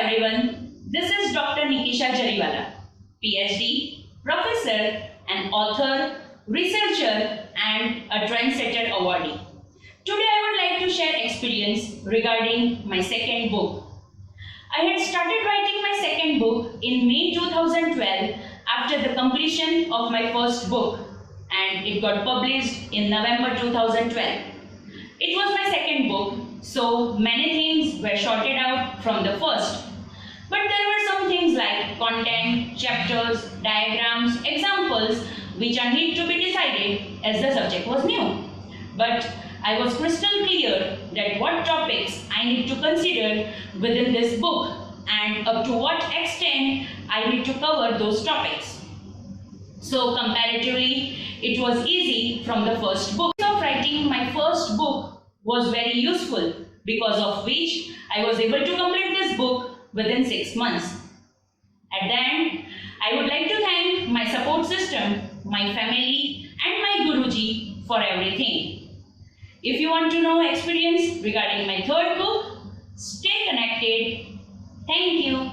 everyone, this is Dr. Nikisha Jariwala, PhD, professor and author, researcher and a trendsetter awardee. Today I would like to share experience regarding my second book. I had started writing my second book in May 2012 after the completion of my first book, and it got published in November 2012. It was my second book, so many things were sorted out from the first. But there were some things like content, chapters, diagrams, examples which are need to be decided as the subject was new. But I was crystal clear that what topics I need to consider within this book and up to what extent I need to cover those topics. So comparatively, it was easy from the first book. So writing my first book was very useful, because of which I was able to complete this book within 6 months. At the end, I would like to thank my support system, my family and my Guruji for everything. If you want to know experience regarding my third book, stay connected. Thank you.